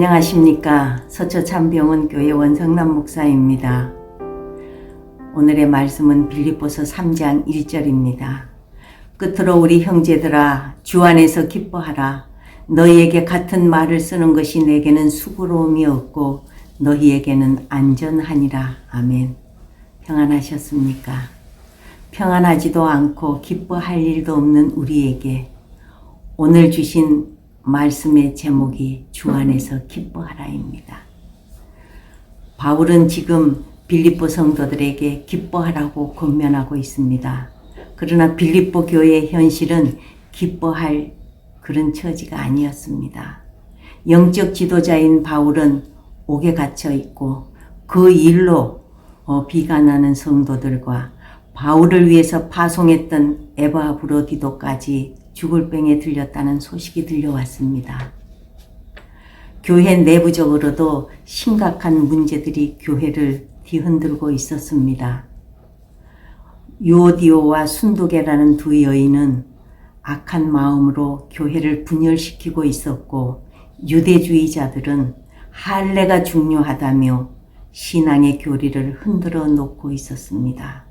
안녕하십니까. 서초참병원 교회 원성남 목사입니다. 오늘의 말씀은 빌립보서 3장 1절입니다. 끝으로 우리 형제들아 주 안에서 기뻐하라. 너희에게 같은 말을 쓰는 것이 내게는 수고로움이 없고 너희에게는 안전하니라. 아멘. 평안하셨습니까? 평안하지도 않고 기뻐할 일도 없는 우리에게 오늘 주신 말씀의 제목이 주 안에서 기뻐하라입니다. 바울은 지금 빌립보 성도들에게 기뻐하라고 권면하고 있습니다. 그러나 빌립보 교회의 현실은 기뻐할 그런 처지가 아니었습니다. 영적 지도자인 바울은 옥에 갇혀 있고 그 일로 비관하는 성도들과 바울을 위해서 파송했던 에바브로디도까지 죽을 병에 들렸다는 소식이 들려왔습니다. 교회 내부적으로도 심각한 문제들이 교회를 뒤흔들고 있었습니다. 유오디오와 순두계라는 두 여인은 악한 마음으로 교회를 분열시키고 있었고 유대주의자들은 할례가 중요하다며 신앙의 교리를 흔들어 놓고 있었습니다.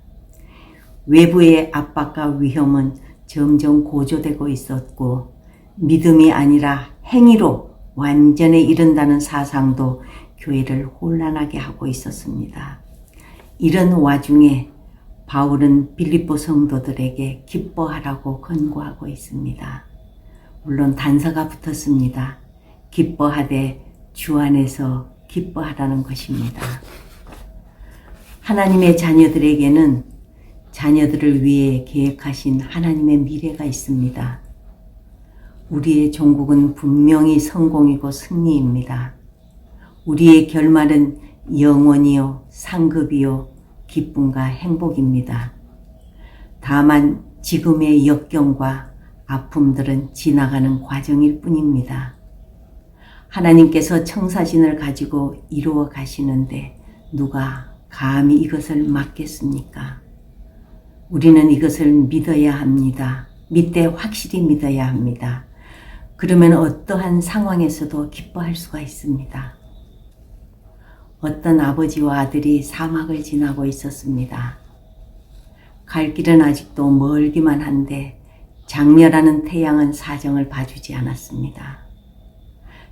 외부의 압박과 위험은 점점 고조되고 있었고 믿음이 아니라 행위로 완전에 이른다는 사상도 교회를 혼란하게 하고 있었습니다. 이런 와중에 바울은 빌립보 성도들에게 기뻐하라고 권고하고 있습니다. 물론 단서가 붙었습니다. 기뻐하되 주 안에서 기뻐하라는 것입니다. 하나님의 자녀들에게는 자녀들을 위해 계획하신 하나님의 미래가 있습니다. 우리의 종국은 분명히 성공이고 승리입니다. 우리의 결말은 영원이요, 상급이요, 기쁨과 행복입니다. 다만 지금의 역경과 아픔들은 지나가는 과정일 뿐입니다. 하나님께서 청사진을 가지고 이루어 가시는데 누가 감히 이것을 막겠습니까? 우리는 이것을 믿어야 합니다. 믿되 확실히 믿어야 합니다. 그러면 어떠한 상황에서도 기뻐할 수가 있습니다. 어떤 아버지와 아들이 사막을 지나고 있었습니다. 갈 길은 아직도 멀기만 한데 장렬하는 태양은 사정을 봐주지 않았습니다.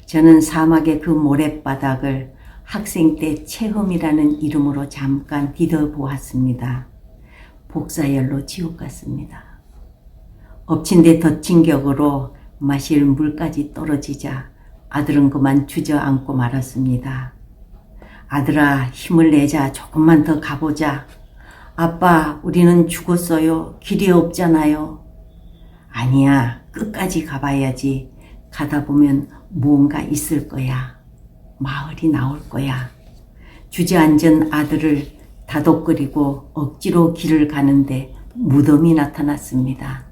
저는 사막의 그 모래바닥을 학생 때 체험이라는 이름으로 잠깐 디뎌보았습니다. 복사열로 지옥 같습니다. 엎친 데 덮친 격으로 마실 물까지 떨어지자 아들은 그만 주저앉고 말았습니다. 아들아, 힘을 내자. 조금만 더 가보자. 아빠, 우리는 죽었어요. 길이 없잖아요. 아니야, 끝까지 가봐야지. 가다 보면 무언가 있을 거야. 마을이 나올 거야. 주저앉은 아들을 다독거리고 억지로 길을 가는데 무덤이 나타났습니다.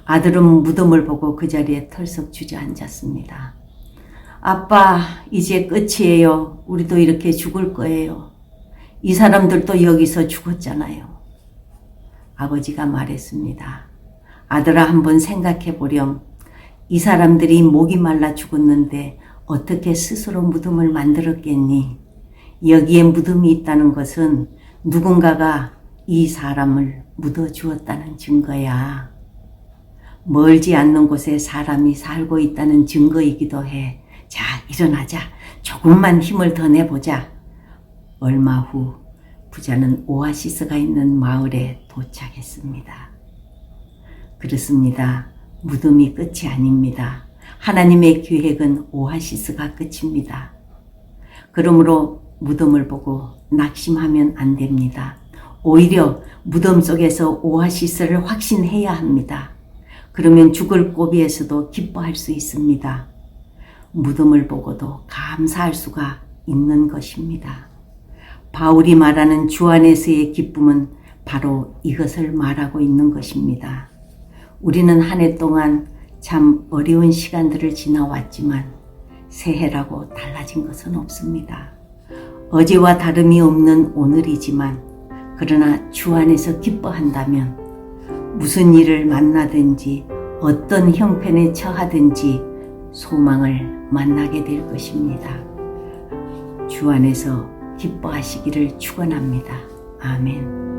아들은 무덤을 보고 그 자리에 털썩 주저앉았습니다. 아빠, 이제 끝이에요. 우리도 이렇게 죽을 거예요. 이 사람들도 여기서 죽었잖아요. 아버지가 말했습니다. 아들아, 한번 생각해 보렴. 이 사람들이 목이 말라 죽었는데 어떻게 스스로 무덤을 만들었겠니? 여기에 무덤이 있다는 것은 누군가가 이 사람을 묻어주었다는 증거야. 멀지 않는 곳에 사람이 살고 있다는 증거이기도 해. 자, 일어나자. 조금만 힘을 더 내보자. 얼마 후 부자는 오아시스가 있는 마을에 도착했습니다. 그렇습니다. 무덤이 끝이 아닙니다. 하나님의 계획은 오아시스가 끝입니다. 그러므로 무덤을 보고 낙심하면 안 됩니다. 오히려 무덤 속에서 오아시스를 확신해야 합니다. 그러면 죽을 고비에서도 기뻐할 수 있습니다. 무덤을 보고도 감사할 수가 있는 것입니다. 바울이 말하는 주 안에서의 기쁨은 바로 이것을 말하고 있는 것입니다. 우리는 한 해 동안 참 어려운 시간들을 지나왔지만 새해라고 달라진 것은 없습니다. 어제와 다름이 없는 오늘이지만 그러나 주 안에서 기뻐한다면 무슨 일을 만나든지 어떤 형편에 처하든지 소망을 만나게 될 것입니다. 주 안에서 기뻐하시기를 축원합니다. 아멘.